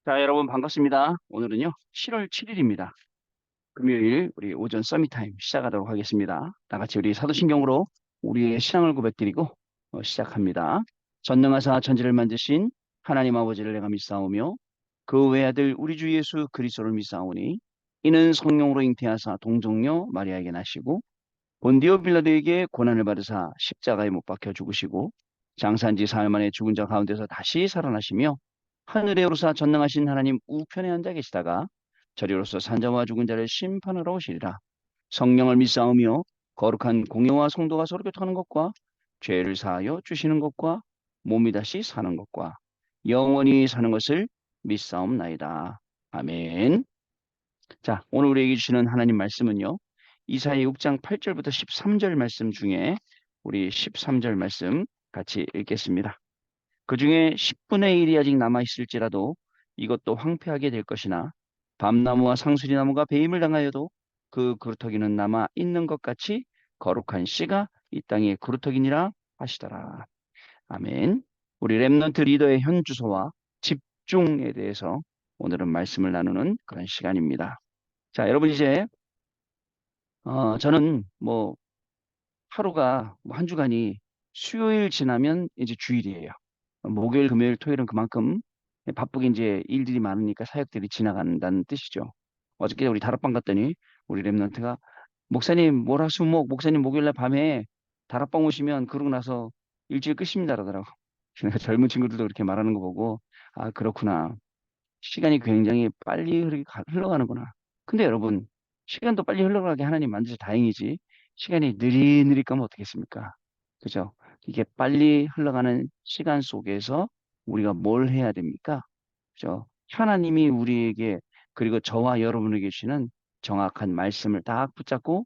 자, 여러분 반갑습니다. 오늘은요, 7월 7일입니다. 금요일 우리 오전 서밋타임 시작하도록 하겠습니다. 다 같이 우리 사도신경으로 우리의 신앙을 고백드리고 시작합니다. 전능하사 천지를 만드신 하나님 아버지를 내가 믿사오며 그 외아들 우리 주 예수 그리스도를 믿사오니 이는 성령으로 잉태하사 동정녀 마리아에게 나시고 본디오 빌라도에게 고난을 받으사 십자가에 못 박혀 죽으시고 장사한 지 사흘 만에 죽은 자 가운데서 다시 살아나시며 하늘에 오르사 전능하신 하나님 우편에 앉아 계시다가 저리로서 산자와 죽은 자를 심판하러 오시리라. 성령을 믿사오며 거룩한 공예와 성도가 서로 교통하는 것과 죄를 사하여 주시는 것과 몸이 다시 사는 것과 영원히 사는 것을 믿사옵나이다. 아멘. 자, 오늘 우리에게 주시는 하나님 말씀은요. 이사야 6장 8절부터 13절 말씀 중에 우리 13절 말씀 같이 읽겠습니다. 그 중에 10분의 1이 아직 남아있을지라도 이것도 황폐하게 될 것이나 밤나무와 상수리나무가 배임을 당하여도 그 그루터기는 남아 있는 것 같이 거룩한 씨가 이 땅에 그루터기니라 하시더라. 아멘. 우리 랩넌트 리더의 현 주소와 집중에 대해서 오늘은 말씀을 나누는 그런 시간입니다. 자, 여러분 이제 저는 뭐 하루가 뭐한 주간이 수요일 지나면 이제 주일이에요. 목요일, 금요일, 토요일은 그만큼 바쁘게 이제 일들이 많으니까 사역들이 지나간다는 뜻이죠. 어저께 우리 다락방 갔더니 우리 랩런트가 목사님 월화수목 목사님 목요일날 밤에 다락방 오시면 그러고 나서 일주일 끝입니다 그러더라고. 그러니까 젊은 친구들도 그렇게 말하는 거 보고 아 그렇구나. 시간이 굉장히 빨리 흘러가는구나. 근데 여러분, 시간도 빨리 흘러가게 하나님 만드셔 다행이지. 시간이 느릿느릿 가면 어떻겠습니까? 그죠? 이게 빨리 흘러가는 시간 속에서 우리가 뭘 해야 됩니까? 그죠? 하나님이 우리에게 그리고 저와 여러분에게 주시는 정확한 말씀을 딱 붙잡고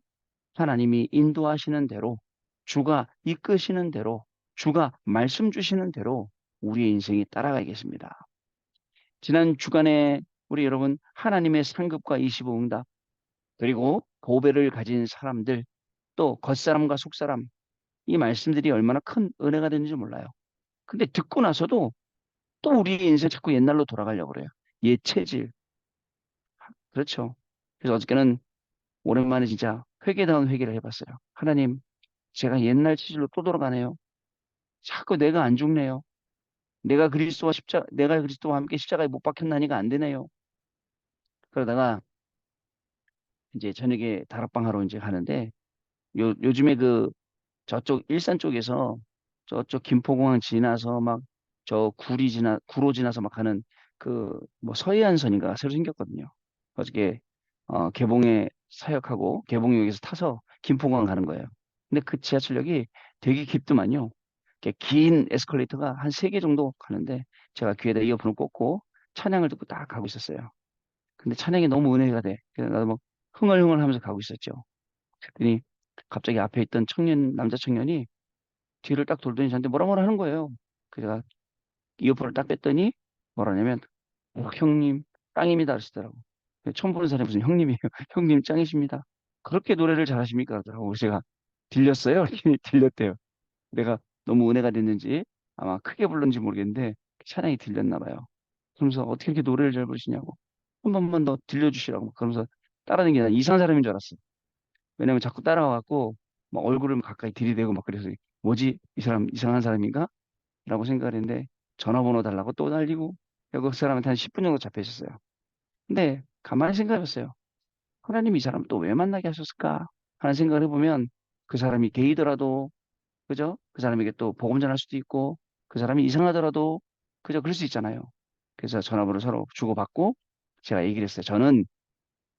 하나님이 인도하시는 대로 주가 이끄시는 대로 주가 말씀 주시는 대로 우리의 인생이 따라가겠습니다. 지난 주간에 우리 여러분 하나님의 상급과 25응답 그리고 보배를 가진 사람들 또 겉사람과 속사람 이 말씀들이 얼마나 큰 은혜가 되는지 몰라요. 근데 듣고 나서도 또 우리의 인생 자꾸 옛날로 돌아가려고 그래요. 옛 체질. 그렇죠. 그래서 어저께는 오랜만에 진짜 회개다운 회개를 해봤어요. 하나님, 제가 옛날 체질로 또 돌아가네요. 자꾸 내가 안 죽네요. 내가 그리스도와 함께 십자가에 못 박혔나니가 안 되네요. 그러다가 이제 저녁에 다락방 하러 이제 가는데 요즘에 그 저쪽 일산 쪽에서 저쪽 김포공항 지나서 막 저 구로 지나서 막 가는 그 뭐 서해안선인가 새로 생겼거든요. 어저께 개봉에 사역하고 개봉역에서 타서 김포공항 가는 거예요. 근데 그 지하철역이 되게 깊더만요. 이렇게 긴 에스컬레이터가 한 세 개 정도 가는데 제가 귀에다 이어폰을 꽂고 찬양을 듣고 딱 가고 있었어요. 근데 찬양이 너무 은혜가 돼. 그래서 나도 막 흥얼흥얼 하면서 가고 있었죠. 그랬더니 갑자기 앞에 있던 남자 청년이 뒤를 딱 돌더니 저한테 뭐라 뭐라 하는 거예요. 그래서 제가 이어폰을 딱 뺐더니 뭐라냐면 형님 짱입니다 하시더라고. 처음 보는 사람이 무슨 형님이에요. 형님 짱이십니다. 그렇게 노래를 잘하십니까? 그러더라고. 그래서 제가 들렸어요. 이렇게 들렸대요. 내가 너무 은혜가 됐는지 아마 크게 불렀는지 모르겠는데 찬양이 들렸나 봐요. 그러면서 어떻게 이렇게 노래를 잘 부르시냐고 한 번만 더 들려주시라고 그러면서 따라다니는 게 난 이상한 사람인 줄 알았어. 왜냐면 자꾸 따라와갖고 막 얼굴을 가까이 들이대고 막 그래서 뭐지 이 사람 이상한 사람인가? 라고 생각을 했는데 전화번호 달라고 또 날리고 그 사람한테 한 10분 정도 잡혀 있었어요. 근데 가만히 생각해봤어요. 하나님 이 사람 또 왜 만나게 하셨을까? 하는 생각을 해보면 그 사람이 게이더라도 그죠? 그 사람에게 또 복음 전할 수도 있고 그 사람이 이상하더라도 그죠? 그럴 수 있잖아요. 그래서 전화번호 서로 주고받고 제가 얘기를 했어요. 저는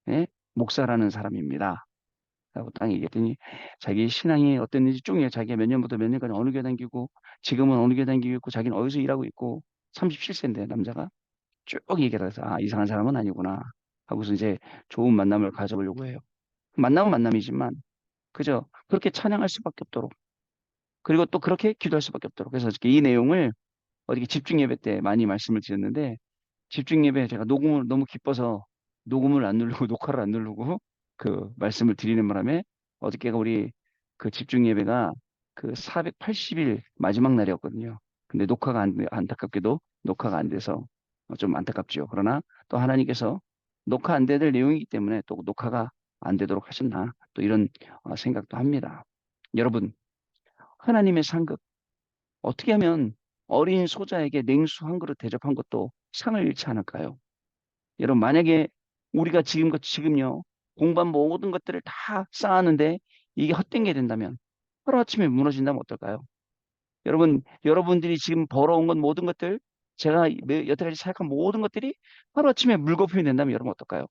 예? 목사라는 사람입니다. 라고 딱 얘기했더니 자기 신앙이 어땠는지 쭉 자기가 몇 년부터 몇 년까지 어느 교회 다니고 지금은 어느 교회 다니고 있고 자기는 어디서 일하고 있고 37세인데 남자가 쭉 얘기를 해서 아 이상한 사람은 아니구나 하고서 이제 좋은 만남을 가져보려고 해요. 만남은 만남이지만 그죠? 그렇게 찬양할 수밖에 없도록 그리고 또 그렇게 기도할 수밖에 없도록 그래서 이렇게 이 내용을 어디 집중 예배 때 많이 말씀을 드렸는데 집중 예배 제가 녹음을 너무 기뻐서 녹음을 안 누르고 녹화를 안 누르고 그 말씀을 드리는 바람에 어저께가 우리 그 집중 예배가 그 480일 마지막 날이었거든요. 근데 안타깝게도 녹화가 안 돼서 좀 안타깝죠. 그러나 또 하나님께서 녹화 안 돼야 될 내용이기 때문에 또 녹화가 안 되도록 하셨나 또 이런 생각도 합니다. 여러분, 하나님의 상급 어떻게 하면 어린 소자에게 냉수 한 그릇 대접한 것도 상을 잃지 않을까요? 여러분, 만약에 우리가 지금요, 공부한 모든 것들을 다 쌓았는데 이게 헛된 게 된다면 하루아침에 무너진다면 어떨까요? 여러분, 여러분들이 지금 벌어온 건 모든 것들, 제가 여태까지 생각한 모든 것들이 하루아침에 물거품이 된다면 여러분 어떨까요?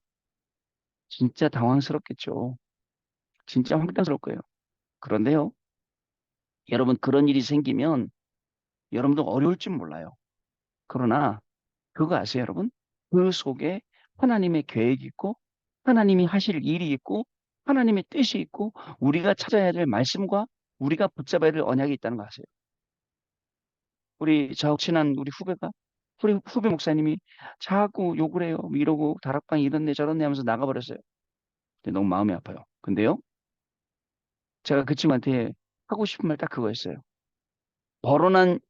진짜 당황스럽겠죠. 진짜 황당스러울 거예요. 그런데요, 여러분 그런 일이 생기면 여러분도 어려울지 몰라요. 그러나 그거 아세요, 여러분? 그 속에 하나님의 계획이 있고 하나님이 하실 일이 있고 하나님의 뜻이 있고 우리가 찾아야 될 말씀과 우리가 붙잡아야 될 언약이 있다는 거 아세요? 우리 저 친한 우리 후배가 우리 후배 목사님이 자꾸 욕을 해요. 뭐 이러고 다락방 이런데 저런데 하면서 나가버렸어요. 근데 너무 마음이 아파요. 근데요, 제가 그 친구한테 하고 싶은 말 딱 그거였어요.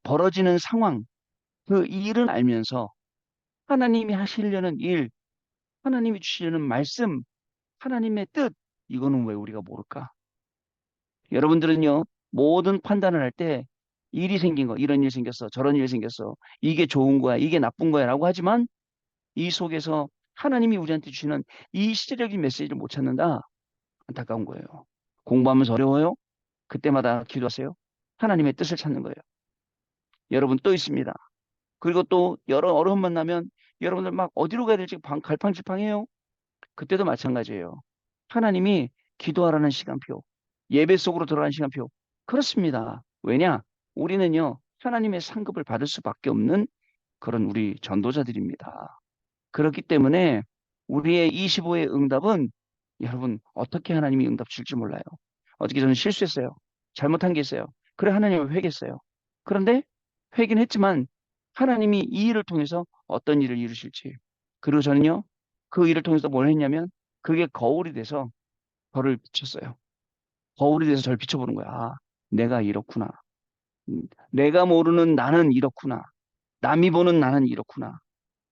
벌어지는 상황, 그 일은 알면서 하나님이 하시려는 일, 하나님이 주시려는 말씀, 하나님의 뜻, 이거는 왜 우리가 모를까? 여러분들은요, 모든 판단을 할 때 일이 생긴 거, 이런 일 생겼어, 저런 일 생겼어, 이게 좋은 거야, 이게 나쁜 거야 라고 하지만 이 속에서 하나님이 우리한테 주시는 이 시대적인 메시지를 못 찾는다? 안타까운 거예요. 공부하면서 어려워요? 그때마다 기도하세요. 하나님의 뜻을 찾는 거예요. 여러분 또 있습니다. 그리고 또 여러 어려움 만나면 여러분들 막 어디로 가야 될지 갈팡질팡해요. 그때도 마찬가지예요. 하나님이 기도하라는 시간표, 예배 속으로 들어가는 시간표. 그렇습니다. 왜냐? 우리는요, 하나님의 상급을 받을 수밖에 없는 그런 우리 전도자들입니다. 그렇기 때문에 우리의 25의 응답은 여러분 어떻게 하나님이 응답 줄지 몰라요. 어떻게 저는 실수했어요. 잘못한 게 있어요. 그래 하나님을 회개했어요. 그런데 회개는 했지만 하나님이 이 일을 통해서 어떤 일을 이루실지 그리고 저는요 그 일을 통해서 뭘 했냐면 그게 거울이 돼서 저를 비췄어요. 거울이 돼서 저를 비춰보는 거야. 아, 내가 이렇구나. 음, 내가 모르는 나는 이렇구나. 남이 보는 나는 이렇구나.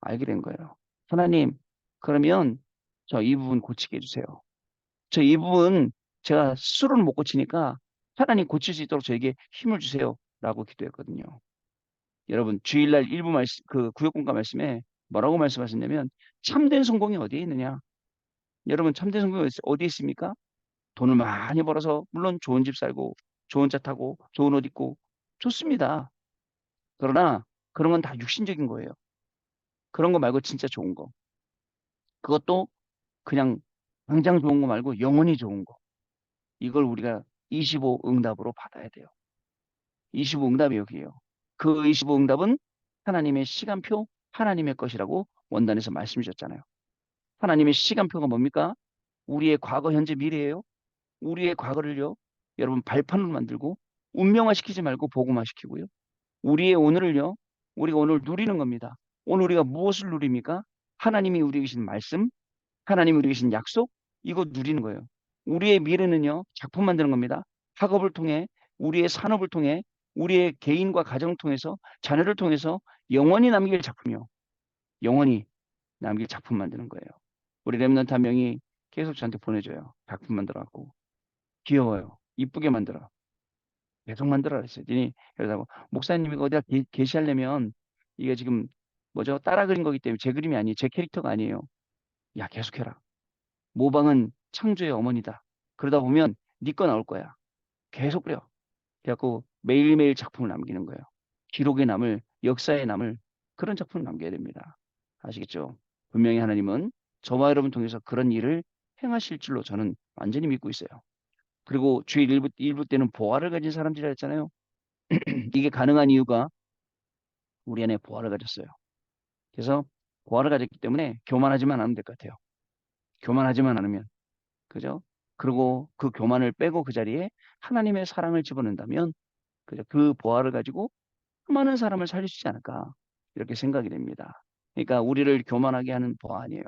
알게 된 거예요. 하나님, 그러면 저 이 부분 고치게 해주세요. 저 이 부분 제가 스스로는 못 고치니까 하나님 고칠 수 있도록 저에게 힘을 주세요. 라고 기도했거든요. 여러분, 주일날 일부 말씀, 그 구역공과 말씀에 뭐라고 말씀하셨냐면 참된 성공이 어디에 있느냐? 여러분, 참된 성공이 어디에 있습니까? 돈을 많이 벌어서 물론 좋은 집 살고 좋은 차 타고 좋은 옷 입고 좋습니다. 그러나 그런 건 다 육신적인 거예요. 그런 거 말고 진짜 좋은 거. 그것도 그냥 당장 좋은 거 말고 영원히 좋은 거. 이걸 우리가 25 응답으로 받아야 돼요. 25 응답이 여기에요. 그 25 응답은 하나님의 시간표, 하나님의 것이라고 원단에서 말씀 주셨잖아요. 하나님의 시간표가 뭡니까? 우리의 과거, 현재, 미래예요. 우리의 과거를요, 여러분 발판으로 만들고 운명화시키지 말고 복음화시키고요. 우리의 오늘을요, 우리가 오늘 누리는 겁니다. 오늘 우리가 무엇을 누립니까? 하나님이 우리에게 주신 말씀, 하나님이 우리에게 주신 약속, 이거 누리는 거예요. 우리의 미래는요, 작품 만드는 겁니다. 학업을 통해, 우리의 산업을 통해, 우리의 개인과 가정을 통해서, 자녀를 통해서 영원히 남길 작품이요. 영원히 남길 작품 만드는 거예요. 우리 랩런트 한 명이 계속 저한테 보내줘요. 작품 만들어갖고. 귀여워요. 이쁘게 만들어. 계속 만들어 그랬어요. 그러다가 목사님 이거 어디다 게시하려면 이게 지금 뭐죠? 따라 그린 거기 때문에 제 그림이 아니에요. 제 캐릭터가 아니에요. 야, 계속해라. 모방은 창조의 어머니다. 그러다 보면 네 거 나올 거야. 계속 그래요. 그래갖고 매일매일 작품을 남기는 거예요. 기록에 남을, 역사에 남을 그런 작품을 남겨야 됩니다. 아시겠죠? 분명히 하나님은 저와 여러분 통해서 그런 일을 행하실 줄로 저는 완전히 믿고 있어요. 그리고 주일 일부 때는 보화를 가진 사람들이라 했잖아요. 이게 가능한 이유가 우리 안에 보화를 가졌어요. 그래서 보화를 가졌기 때문에 교만하지만 않으면 될 것 같아요. 교만하지만 않으면. 그죠? 그리고 그 교만을 빼고 그 자리에 하나님의 사랑을 집어넣는다면 그죠? 그 보화를 가지고 수많은 사람을 살릴 수 있지 않을까 이렇게 생각이 됩니다. 그러니까 우리를 교만하게 하는 보화 아니에요.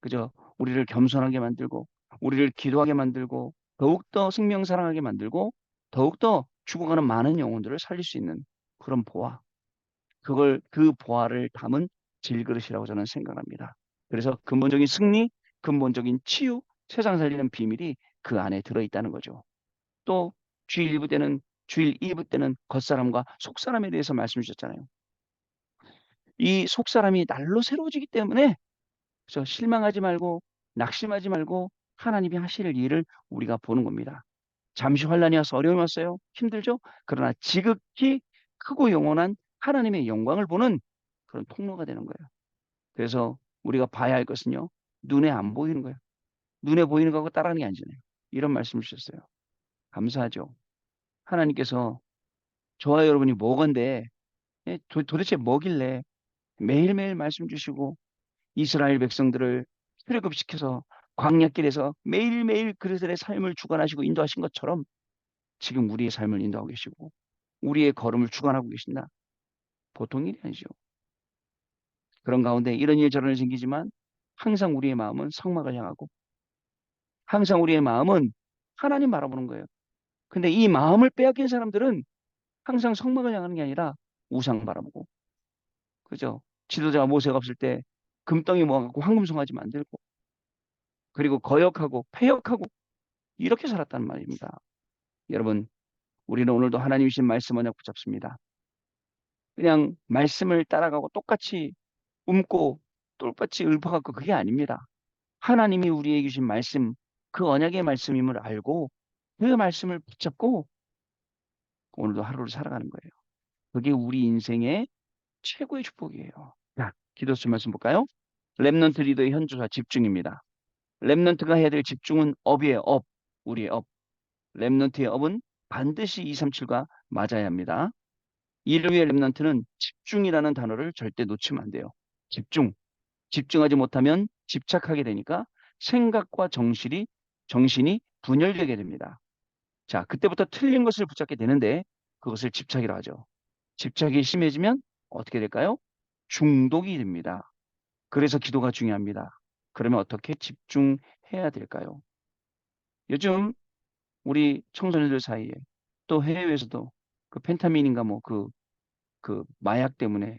그죠? 우리를 겸손하게 만들고 우리를 기도하게 만들고 더욱더 생명 사랑하게 만들고 더욱더 죽어가는 많은 영혼들을 살릴 수 있는 그런 보화. 그걸 그 보화를 담은 질그릇이라고 저는 생각합니다. 그래서 근본적인 승리, 근본적인 치유, 세상 살리는 비밀이 그 안에 들어있다는 거죠. 또 주일 1부 때는 주일 2부 때는 겉사람과 속사람에 대해서 말씀 주셨잖아요. 이 속사람이 날로 새로워지기 때문에 그래서 실망하지 말고 낙심하지 말고 하나님이 하실 일을 우리가 보는 겁니다. 잠시 환란이 와서 어려움이 왔어요. 힘들죠? 그러나 지극히 크고 영원한 하나님의 영광을 보는 그런 통로가 되는 거예요. 그래서 우리가 봐야 할 것은요. 눈에 안 보이는 거예요. 눈에 보이는 거하고 따라하는 게 아니잖아요. 이런 말씀을 주셨어요. 감사하죠. 하나님께서 저와 여러분이 뭐건데 도대체 뭐길래 매일매일 말씀 주시고 이스라엘 백성들을 출애굽시켜서 광야길에서 매일매일 그들의 삶을 주관하시고 인도하신 것처럼 지금 우리의 삶을 인도하고 계시고 우리의 걸음을 주관하고 계신다. 보통 일이 아니죠. 그런 가운데 이런 일 저런 일 생기지만 항상 우리의 마음은 성막을 향하고 항상 우리의 마음은 하나님 바라보는 거예요. 근데 이 마음을 빼앗긴 사람들은 항상 성막을 향하는 게 아니라 우상 바라보고 그죠? 지도자 모세가 없을 때 금덩이 모아갖고 황금송아지 만들고 그리고 거역하고 패역하고 이렇게 살았단 말입니다. 여러분, 우리는 오늘도 하나님 주신 말씀 언약 붙잡습니다. 그냥 말씀을 따라가고 똑같이 움고 똘같이 읊어갖고 그게 아닙니다. 하나님이 우리에게 주신 말씀, 그 언약의 말씀임을 알고 그 말씀을 붙잡고 오늘도 하루를 살아가는 거예요. 그게 우리 인생의 최고의 축복이에요. 자, 기도수 말씀 볼까요? 렘넌트 리더의 현주사 집중입니다. 렘넌트가 해야 될 집중은 업이에요. 업. 우리의 업. 렘넌트의 업은 반드시 237과 맞아야 합니다. 이를 위해 렘넌트는 집중이라는 단어를 절대 놓치면 안 돼요. 집중. 집중하지 못하면 집착하게 되니까 생각과 정신이 분열되게 됩니다. 자, 그때부터 틀린 것을 붙잡게 되는데 그것을 집착이라 하죠. 집착이 심해지면 어떻게 될까요? 중독이 됩니다. 그래서 기도가 중요합니다. 그러면 어떻게 집중해야 될까요? 요즘 우리 청소년들 사이에 또 해외에서도 그 펜타민인가 뭐 그 마약 때문에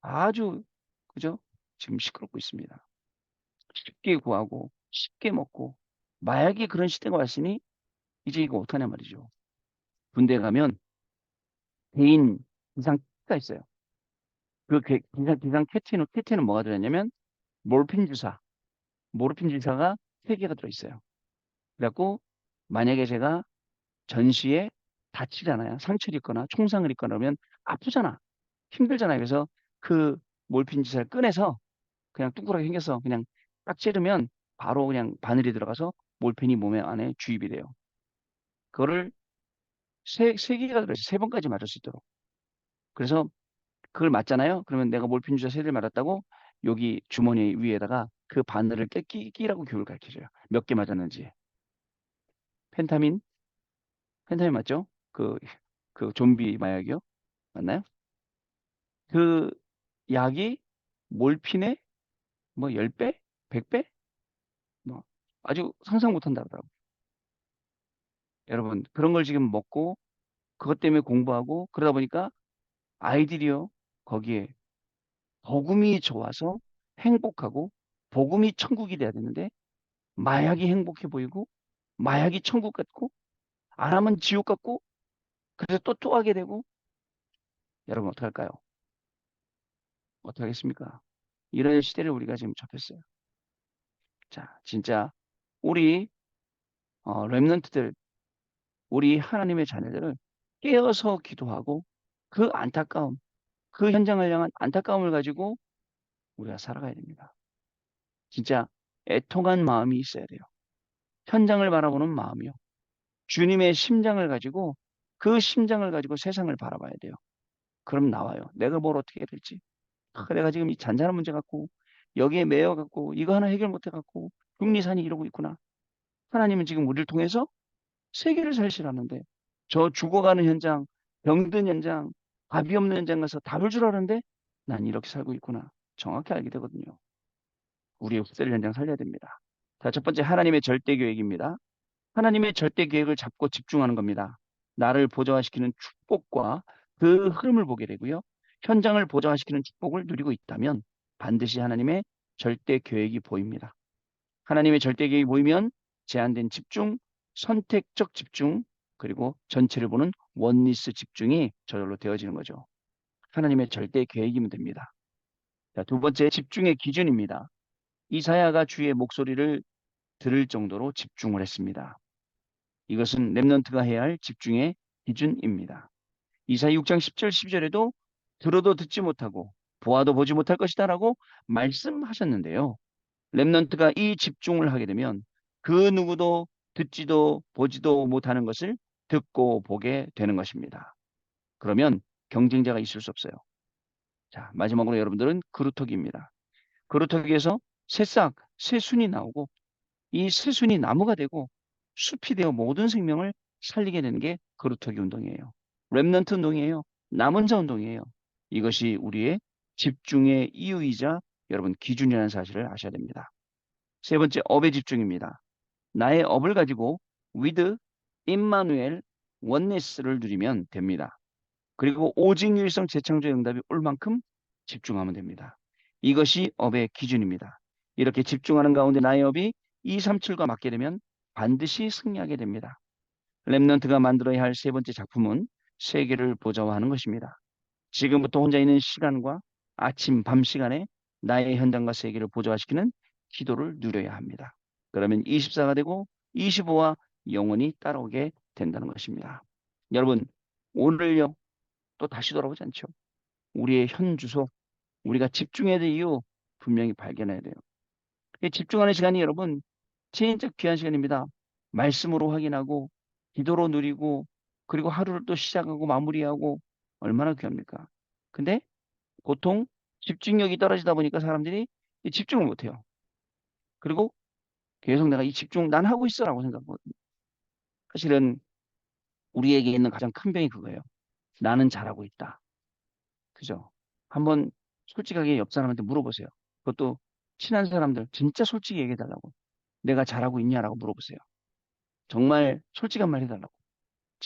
아주 그죠? 지금 시끄럽고 있습니다. 쉽게 구하고 쉽게 먹고 마약이 그런 시대가 왔으니 이제 이거 어떡하냐 말이죠. 군대 가면 개인 비상키가 있어요. 그 비상 캐티는 뭐가 들었냐면 몰핀 주사, 모르핀 주사가 3개가 들어있어요. 그래갖고 만약에 제가 전시에 다치잖아요. 상처를 입거나 총상을 입거나 그러면 아프잖아. 힘들잖아요. 그래서 그 몰핀 주사를 꺼내서 그냥 둥그렇게 생겨서 그냥 딱 찌르면 바로 그냥 바늘이 들어가서 몰핀이 몸에 안에 주입이 돼요. 그거를 세 개가 들어있어요. 3번까지 맞을 수 있도록. 그래서 그걸 맞잖아요. 그러면 내가 몰핀 주사 3대를 맞았다고 여기 주머니 위에다가 그 바늘을 끼라고 교육을 가르쳐줘요. 몇 개 맞았는지. 펜타민? 펜타민 맞죠? 그 좀비 마약이요? 맞나요? 그 약이 몰핀의 뭐 10배? 100배? 뭐 아주 상상 못한다 그러더라고요. 여러분 그런 걸 지금 먹고 그것 때문에 공부하고 그러다 보니까 아이들이요 거기에 복음이 좋아서 행복하고 복음이 천국이 돼야 되는데 마약이 행복해 보이고 마약이 천국 같고 안 하면 지옥 같고 그래서 또 하게 되고 여러분 어떡할까요? 어떡하겠습니까? 이런 시대를 우리가 지금 접했어요. 자, 진짜 우리 렘넌트들 우리 하나님의 자녀들을 깨어서 기도하고 그 안타까움, 그 현장을 향한 안타까움을 가지고 우리가 살아가야 됩니다. 진짜 애통한 마음이 있어야 돼요. 현장을 바라보는 마음이요. 주님의 심장을 가지고 그 심장을 가지고 세상을 바라봐야 돼요. 그럼 나와요. 내가 뭘 어떻게 해야 될지. 내가 지금 이 잔잔한 문제 갖고 여기에 매여 갖고 이거 하나 해결 못 해 갖고 국리산이 이러고 있구나. 하나님은 지금 우리를 통해서 세계를 살시라는데 저 죽어가는 현장, 병든 현장, 답이 없는 현장 가서 답을 주라는데 난 이렇게 살고 있구나. 정확히 알게 되거든요. 우리의 후세를 현장 살려야 됩니다. 자, 첫 번째 하나님의 절대 계획입니다. 하나님의 절대 계획을 잡고 집중하는 겁니다. 나를 보좌화시키는 축복과 그 흐름을 보게 되고요. 현장을 보좌화시키는 축복을 누리고 있다면 반드시 하나님의 절대 계획이 보입니다. 하나님의 절대 계획이 보이면 제한된 집중, 선택적 집중, 그리고 전체를 보는 원리스 집중이 저절로 되어지는 거죠. 하나님의 절대 계획이면 됩니다. 자, 두 번째 집중의 기준입니다. 이사야가 주의 목소리를 들을 정도로 집중을 했습니다. 이것은 렘넌트가 해야 할 집중의 기준입니다. 이사야 6장 10절 12절에도 들어도 듣지 못하고 보아도 보지 못할 것이다라고 말씀하셨는데요. 렘넌트가 이 집중을 하게 되면 그 누구도 듣지도 보지도 못하는 것을 듣고 보게 되는 것입니다. 그러면 경쟁자가 있을 수 없어요. 자, 마지막으로 여러분들은 그루터기입니다. 그루터기에서 새싹, 새순이 나오고 이 새순이 나무가 되고 숲이 되어 모든 생명을 살리게 되는 게 그루터기 운동이에요. 렘넌트 운동이에요. 남은 자 운동이에요. 이것이 우리의 집중의 이유이자 여러분 기준이라는 사실을 아셔야 됩니다. 세 번째 업의 집중입니다. 나의 업을 가지고 with 임마누엘 원네스를 누리면 됩니다. 그리고 오직 유일성 재창조의 응답이 올 만큼 집중하면 됩니다. 이것이 업의 기준입니다. 이렇게 집중하는 가운데 나의 업이 237과 맞게 되면 반드시 승리하게 됩니다. 렘넌트가 만들어야 할 세 번째 작품은 세계를 보좌화하는 것입니다. 지금부터 혼자 있는 시간과 아침, 밤 시간에 나의 현장과 세계를 보좌화시키는 기도를 누려야 합니다. 그러면 24가 되고 25와 영원히 따라오게 된다는 것입니다. 여러분, 오늘요, 또 다시 돌아오지 않죠. 우리의 현 주소, 우리가 집중해야 될 이유 분명히 발견해야 돼요. 이 집중하는 시간이 여러분 진짜 귀한 시간입니다. 말씀으로 확인하고 기도로 누리고 그리고 하루를 또 시작하고 마무리하고 얼마나 귀합니까? 근데 보통 집중력이 떨어지다 보니까 사람들이 이 집중을 못해요. 그리고 계속 내가 이 집중 난 하고 있어라고 생각하거든요. 사실은 우리에게 있는 가장 큰 병이 그거예요. 나는 잘하고 있다. 그죠? 한번 솔직하게 옆 사람한테 물어보세요. 그것도 친한 사람들 진짜 솔직히 얘기해달라고. 내가 잘하고 있냐라고 물어보세요. 정말 솔직한 말 해달라고.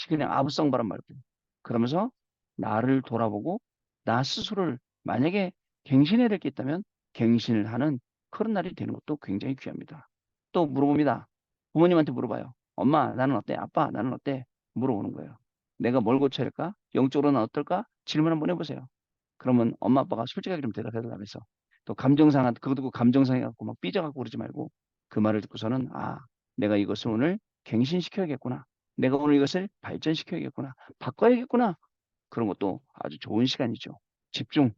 그냥 아부성 바람 말고. 그러면서 나를 돌아보고 나 스스로를 만약에 갱신해야 될 게 있다면 갱신을 하는 그런 날이 되는 것도 굉장히 귀합니다. 또 물어봅니다. 부모님한테 물어봐요. 엄마, 나는 어때? 아빠, 나는 어때? 물어보는 거예요. 내가 뭘 고쳐야 할까? 영적으로는 어떨까? 질문 한번 해보세요. 그러면 엄마, 아빠가 솔직하게 좀 대답해달라면서 또 감정상한, 그거 듣고 감정상해갖고 막 삐져갖고 그러지 말고 그 말을 듣고서는 아, 내가 이것을 오늘 갱신시켜야겠구나. 내가 오늘 이것을 발전시켜야겠구나. 바꿔야겠구나. 그런 것도 아주 좋은 시간이죠. 집중,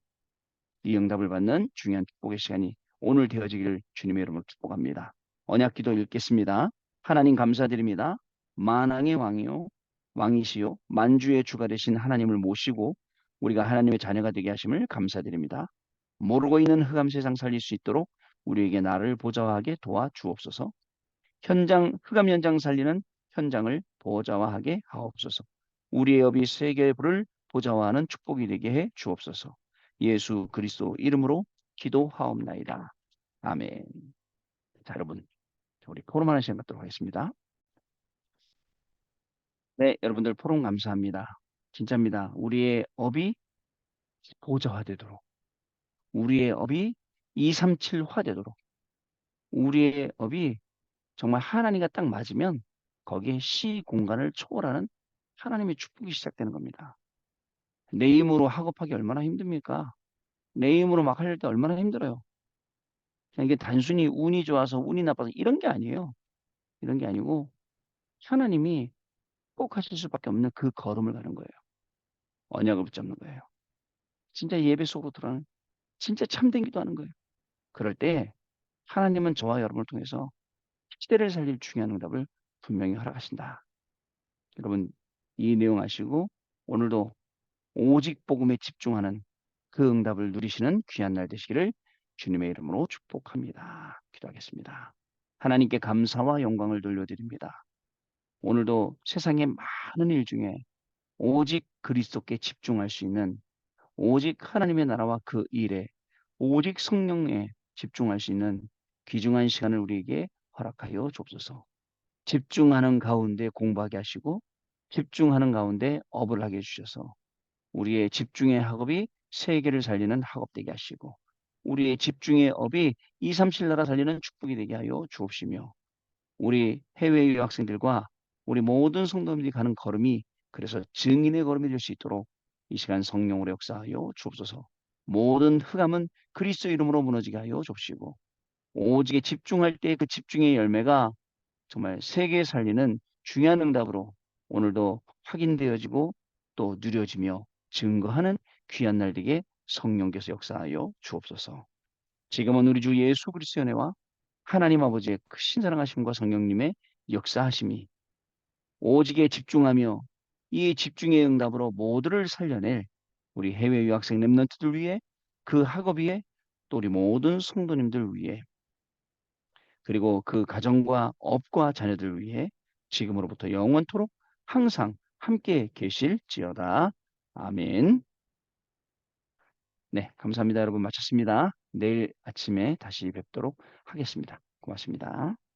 이 응답을 받는 중요한 축복의 시간이 오늘 되어지기를 주님의 이름으로 축복합니다. 언약 기도 읽겠습니다. 하나님 감사드립니다. 만왕의 왕이요, 왕이시요, 만주의 주가 되신 하나님을 모시고 우리가 하나님의 자녀가 되게 하심을 감사드립니다. 모르고 있는 흑암 세상 살릴 수 있도록 우리에게 나를 보좌하게 도와 주옵소서. 흑암 현장 살리는 현장을 보좌화하게 하옵소서. 우리의 업이 세계의 불을 보좌화하는 축복이 되게 해 주옵소서. 예수 그리스도 이름으로 기도하옵나이다. 아멘. 자, 여러분, 우리 포럼하는 시간 갖도록 하겠습니다. 네, 여러분들 포럼 감사합니다. 진짜입니다. 우리의 업이 보좌화되도록, 우리의 업이 237화 되도록, 우리의 업이 정말 하나님과 딱 맞으면 거기에 시 공간을 초월하는 하나님의 축복이 시작되는 겁니다. 내 힘으로 학업하기 얼마나 힘듭니까? 내 힘으로 막 할 때 얼마나 힘들어요. 그냥 이게 단순히 운이 좋아서 운이 나빠서 이런 게 아니에요. 이런 게 아니고 하나님이 꼭 하실 수밖에 없는 그 걸음을 가는 거예요. 언약을 붙잡는 거예요. 진짜 예배 속으로 들어가는 진짜 참된 기도하는 거예요. 그럴 때 하나님은 저와 여러분을 통해서 시대를 살릴 중요한 응답을 분명히 허락하신다. 여러분 이 내용 아시고 오늘도 오직 복음에 집중하는 그 응답을 누리시는 귀한 날 되시기를 주님의 이름으로 축복합니다. 기도하겠습니다. 하나님께 감사와 영광을 돌려드립니다. 오늘도 세상의 많은 일 중에 오직 그리스도께 집중할 수 있는 오직 하나님의 나라와 그 일에 오직 성령에 집중할 수 있는 귀중한 시간을 우리에게 허락하여 주옵소서. 집중하는 가운데 공부하게 하시고 집중하는 가운데 업을 하게 해주셔서 우리의 집중의 학업이 세계를 살리는 학업 되게 하시고 우리의 집중의 업이 237 나라 살리는 축복이 되게 하여 주옵시며 우리 해외 유학생들과 우리 모든 성도님들이 가는 걸음이 그래서 증인의 걸음이 될 수 있도록 이 시간 성령으로 역사하여 주옵소서. 모든 흑암은 그리스도 이름으로 무너지게 하여 주옵시고 오직에 집중할 때 그 집중의 열매가 정말 세계 살리는 중요한 응답으로 오늘도 확인되어지고 또 누려지며 증거하는 귀한 날 되게 성령께서 역사하여 주옵소서. 지금은 우리 주 예수 그리스도의 은혜와 하나님 아버지의 크신 사랑하심과 성령님의 역사하심이 오직에 집중하며 이 집중의 응답으로 모두를 살려낼 우리 해외 유학생 랩런트들 위해 그 학업 위에 또 우리 모든 성도님들 위해 그리고 그 가정과 업과 자녀들 위해 지금으로부터 영원토록 항상 함께 계실지어다. 아멘. 네, 감사합니다. 여러분 마쳤습니다. 내일 아침에 다시 뵙도록 하겠습니다. 고맙습니다.